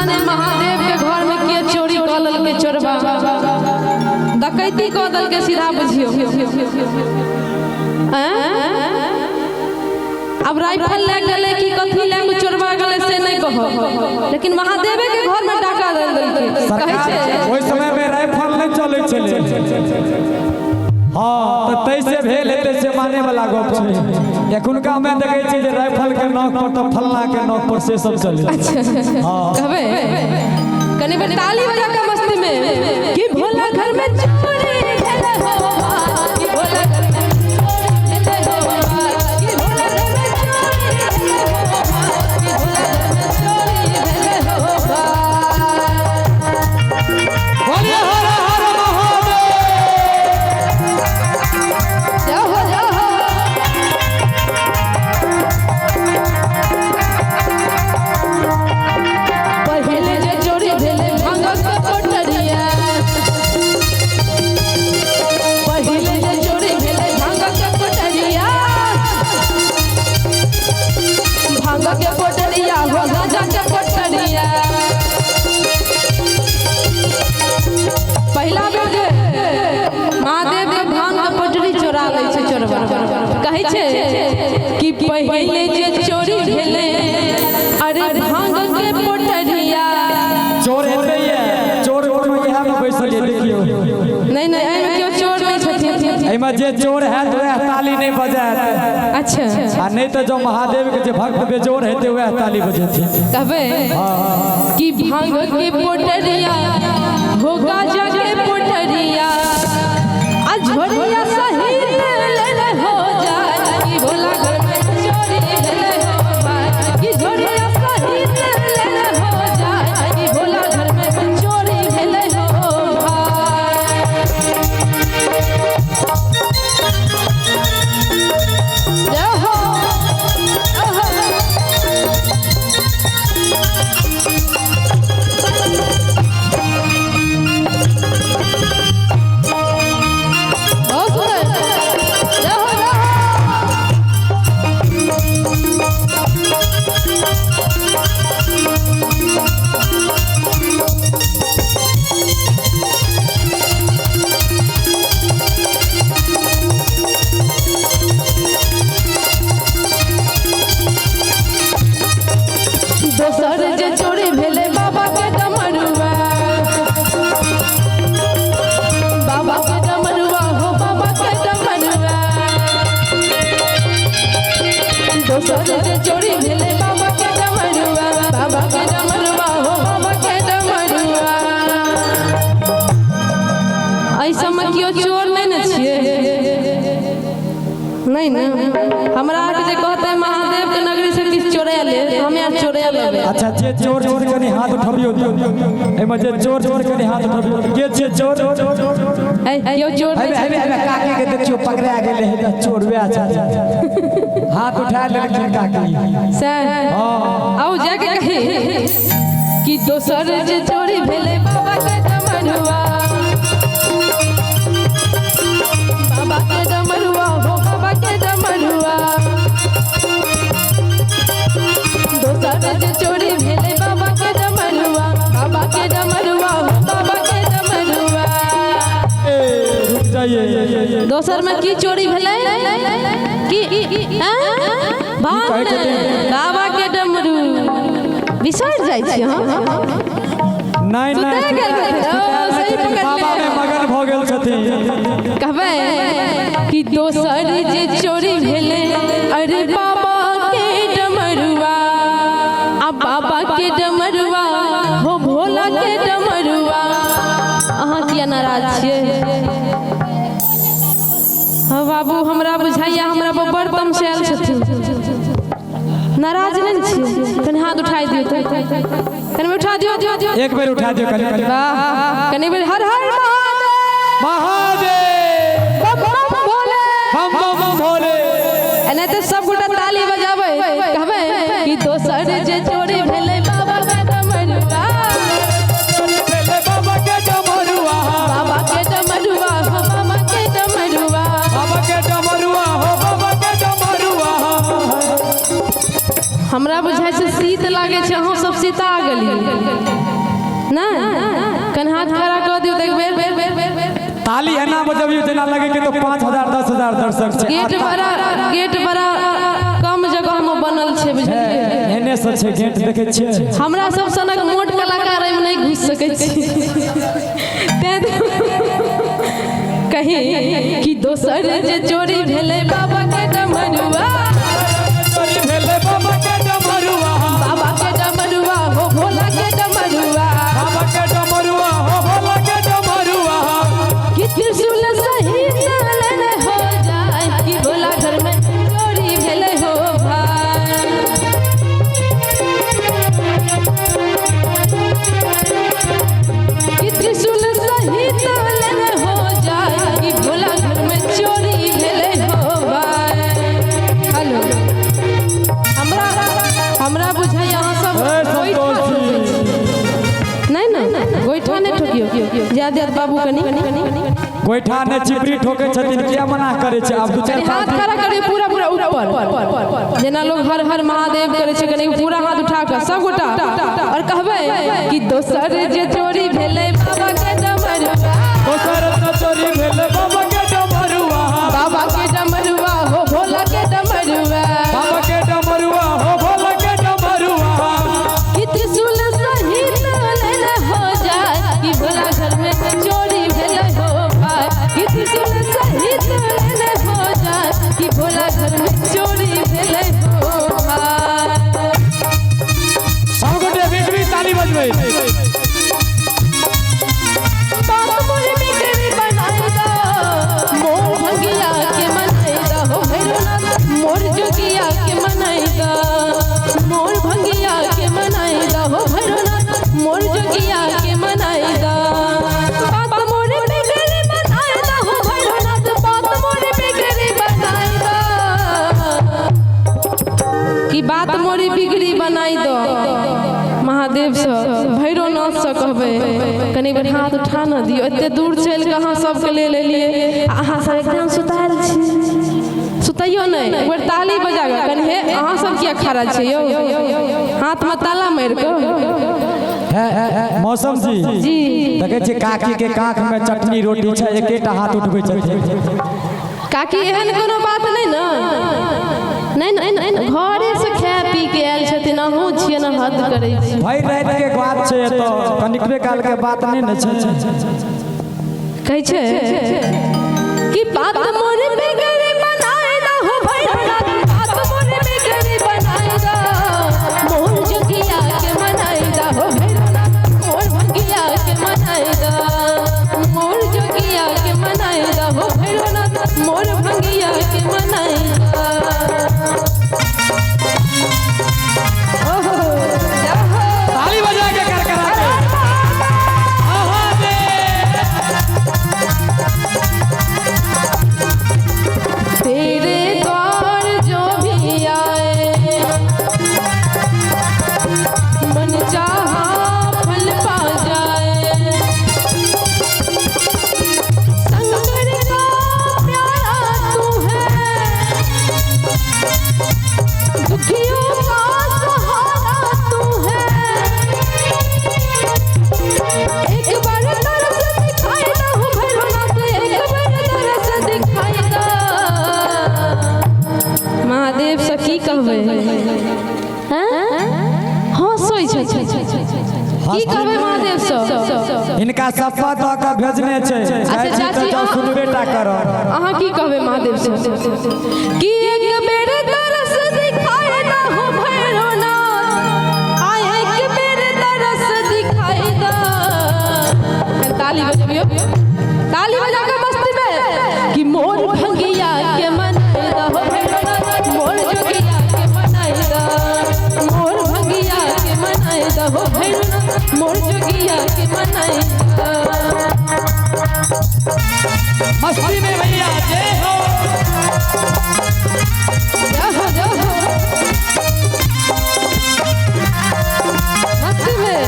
जाने महादेव के घर में के चोरी कलल के चोरबा डकैती कदल के सीधा बुझियो। अब राइफल ले गले कि कथी ले को चोरबा गले से नहीं कहो, लेकिन महादेव के घर में डाका दल के कहै छै ओइ समय में राइफल नहीं चले छले। हाँ तो तैसे भेल हेते से माने वाला गप छै। एखुनका में देखै छी जे राइफल के नौक पर तो फलना के नौक पर से सब चले। हां कहबे कनी बे ताली बजा के मस्ती में कि भोला घर में चोरी भेले हो, कि भोला घर में चोरी भेले हो, कि भोला घर में चोरी भेले हो, कि भोला घर में चोरी भेले हो। बोलिए हर हर महादेव। पहले जे चोरी भेले भांग के पोटरिया, पहले जे चोरी भेले भांग के पोटरिया, भांग के पोटरिया हो गांजा के पोटरिया। पहला बेर जे महादेव के भांग के पोटरी चोरा लै छै चोरबा, कहै छै कि पहले जे चोरी भेले अरे भांग के पोटरिया। चोर हेते ये चोर कोनो यह में बैसल है देखियो। नहीं नहीं एमे क्यों चोर नहीं छथिन, एमे जे चोर है तो वह ताली नहीं बजात। अच्छा आ नहीं तो जो महादेव के जे भक्त बेजोर हेते वह ताली बजेते। कहबे कि भांग के पोटरिया हो गांजा के पोटरिया, आ झोरिया सही ले हो जाए, कि भोला घर में चोरी ले हो भाई, कि झोरिया सही ले हो जाए, कि भोला घर में चोरी ले हो भाई। जय हो बहुत सुंदर। जय हो जय दोसर जे चोरी भेले बाबा के डमरुआ, बाबा के डमरुआ हो बाबा के डमरुआ। दोसर जे चोरी भेले बाबा के डमरुआ, बाबा के डमरुआ हो बाबा के डमरुआ। ऐसा में कियो चोर नहीं न छिए, नहीं ना हमरा के जे कहते महादेव के नगरी से किछ चोरा ले, हमें यार चोरा लेबे। अच्छा जे चोर चोर कनी हाथ उठबियो तो एमे जे चोर चोर कनी हाथ उठबियो के छे चोर। ए यो चोर हबे काकी के देखियो पकड़ा गेले है त चोर वे अच्छा हाथ उठा ले काकी सर। हां आओ जाके कहे कि दोसर जे चोरी भेले बाबा के डमरुआ, बाबा के डमरुआ हो बाबा के डमरुआ। दोसर जे चोरी भेले बाबा के डमरुआ, बाबा के डमरुआ हो बाबा के डमरुआ। रुक जाइए। दोसर में की चोरी भेले कि भांग बाबा के डमरू बिसर जाइ छी। हां नहीं नहीं बाबा में मगन भ गेल छथिन। कहबे कि दोसर जे चोरी भेले अरे बाबा के डमरुआ, आ बाबा के डमरुआ हो भोला के डमरुआ। अहाँ किया नाराज छियै? हाँ बाबू हमरा बुझाइया हमरा बड़ तम से आयल छथिन, नाराज नहीं छी। कनी हाथ उठाई दियो तो कनी उठा दियो। एक बेर उठा दियो कनी। वाह कनी बेर हर हर महादेव बम बम भोले बम बम भोले। एने तो सब गोटा ताली बजाबै कहबै कि दोसर जे चोरी भेले बाबा के डमरुआ, बाबा के डमरुआ, बाबा के डमरुआ हो बाबा के डमरुआ, बाबा के डमरुआ हो बाबा के डमरुआ। हमरा बुझाइ छै शीत लागे छै, अहाँ सब सीता गेली ना। कन हाथ खड़ा कर दियो देखबे। ताली एना बजबियो जेना लगे कि तो 5000 10,000 दर्शक छै। गेट बड़ा कम जगह में बनल छै, बुझलिए एने से छै गेट देखे छियै। हमरा सब सनक मोट कलाकार में नहीं घुस सकै छी। कहीं कि दोसर जे चोरी भेले बाबा के डमरुआ, चोरी भेले बाबा के डमरुआ, बाबा के डमरुआ हो भोला के डमरुआ, बाबा के डमरुआ हो भोला के डमरुआ। कि त्रिशूल सहित लड़े हो जाए, कि भोला घर में चोरी भेले हो भाई। कि त्रिशूल सहित लड़े हो जाए, कि भोला घर में चोरी भेले हो भाई। हेलो, हमरा बुझाइ अहाँ सब नहीं गोइठा नहीं ठोकियो। ज्यादा बाबू कनी गोइठा ने चिपरी ठोके छथिन, किया मना करे छै? अब दू चार हाथ खड़ा करे पूरा ऊपर, जेना लोग हर हर महादेव करे छै, कनी पूरा हाथ उठा के सब गोटा और कहबे कि दोसर जे चोरी भेले बाबा के डमरुआ, दोसर जे चोरी भेले बाबा के डमरुआ, बाबा के डमरुआ हो भोला के डमरुआ, बाबा के डमरुआ हो भोला के डमरुआ। कि त्रिशूल सहित लड़े हो जाए, कि भोला घर में चोरी भेले हो भाई। कि त्रिशूल सहित लड़े हो जाए, कि भोला घर में चोरी भेले हो भाई। सब गोटे बिगड़ी ताली बजबै। बात मोर बिगड़ी बनाई दो, मोर भंगिया के मनाई दो हो भैरवनाथ, मोर जोगिया के मनाई दो, मोर भंगिया के मनाई दो हो भैरवनाथ, मोर जोगिया के मनाई दो। बात मोर बिगड़ी बनाई दो हो भैरवनाथ, बात मोर बिगड़ी बनाई दो, कि बात मोरी बिगड़ी बनाई दो। महादेव से भैरवनाथ से कहबे कनी बेर हाथ उठा न दियो, एते दूर चल के अहाँ सबके ले लेलिए, अहाँ सब एकदम सुताल छी। सुतैयो नहीं, एक बेर ताली बजा के कनी हे अहाँ सब किया खड़ा छी यौ, हाथ में ताला मार के। मौसम जी देखे छी काकी के काख में चटनी रोटी छै, एकेटा हाथ उठबै छथिन। काकी एहन कोनो बात नहीं ना, नहीं घरे से खा पी के आयल छथिन, अहूँ छियै ना हद करै छी। भाई रात के बात छै तो कनिकबे काल के बात नहीं न छै। कहै छै कि बात मोर बिगड़ी बनाई दो हो भैरवनाथ, बात मोर बिगड़ी बनाई दो, मोर जोगिया के मनाई दो हो भैरवनाथ, मोर भंगिया के मनाई दो, मोर जोगिया के मनाई दो हो भैरवनाथ, मोर भंगिया के मनाई दो। ताली बजा के करकरा के तेरे द्वार जो भी आए, मन चाहा फल पा जाए। शंकर का प्यारा तू है, दुखियों का सहारा तू है। एक बार तरस दिखाई दो हो भैरवनाथ, एक बार तरस दिखाई दो। महादेव से की कहबे? हाँ सोई छै, की कहबे महादेव से? इनका सफा द के भेजने छै, चाची तो सुनबेटा करो। अहाँ की कहबे महादेव से? कि एक बेर तरस दिखाई दो हो भैरवनाथ, आय एक बेर तरस दिखाई दो। ताली बजाबियो, ताली बजा के मस्ती में, कि मोर भंगिया के मनाई दो हो भैरवनाथ, मोर जोगिया के मनाई दो, मोर भंगिया के मनाई दो हो भैरवनाथ, मोर जोगिया के मनाई दो। मस्ती में भैया जय हो। जाहो जाहो मस्ती में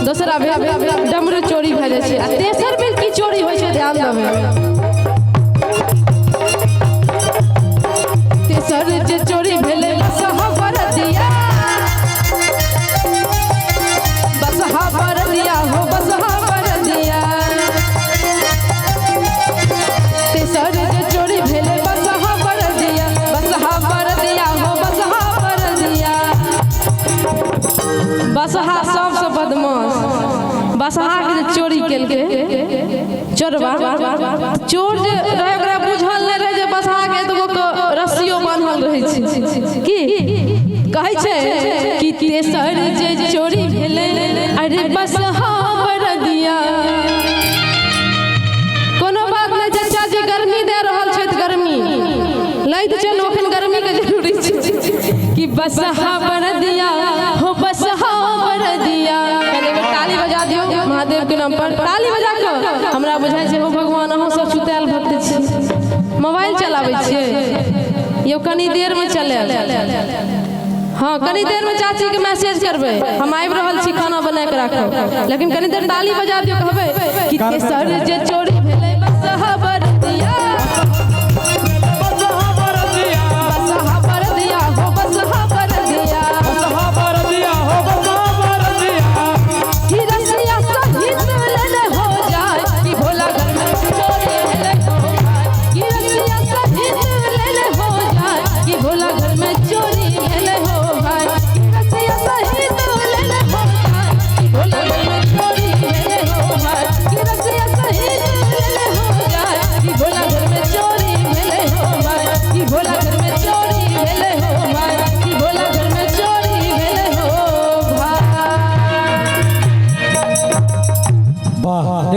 दोसरा भेल डमरू चोरी भए जाइ छै आ तेसर बेर की चोरी होइ छै ध्यान देबै तेसर जे चोरी भेलै बसहा बरदिया बसहा बरदिया हो बसहा बरदिया तेसर जे चोरी भेलै बसहा बरदिया हो बसहा बरदिया बसहा सबसे बदमाश बसहा के जे चोरी केलकै चोरबा चोर जे रहे ओकरा बुझल नहि रहे जे बसहा के एतगो रस्सियो बान्हल रहै छै की कहै छै कि तेसर जे चोरी भेलै अरे बसहा बरदिया कोनो बात नहि चाचा जी गर्मी दे रहल छै तऽ गर्मी लैत चलू एखन गर्मी के जरूरी छै कि बसहा बरदिया हो बसहा बरदिया ताली बजा दियो महादेव के नाम पर ताली बजा के हमरा बुझाइ छै हो भगवान अहाँ सब सुतायल भक्त छी मोबाइल चलाबै छियै यो कनी देर में चले हाँ कनी देर में चाची के मैसेज करबै हम आबि रहल छी खाना बना के राखब लेकिन कनी देर ताली बजा दियो कहबै कि तेसर जे चोरी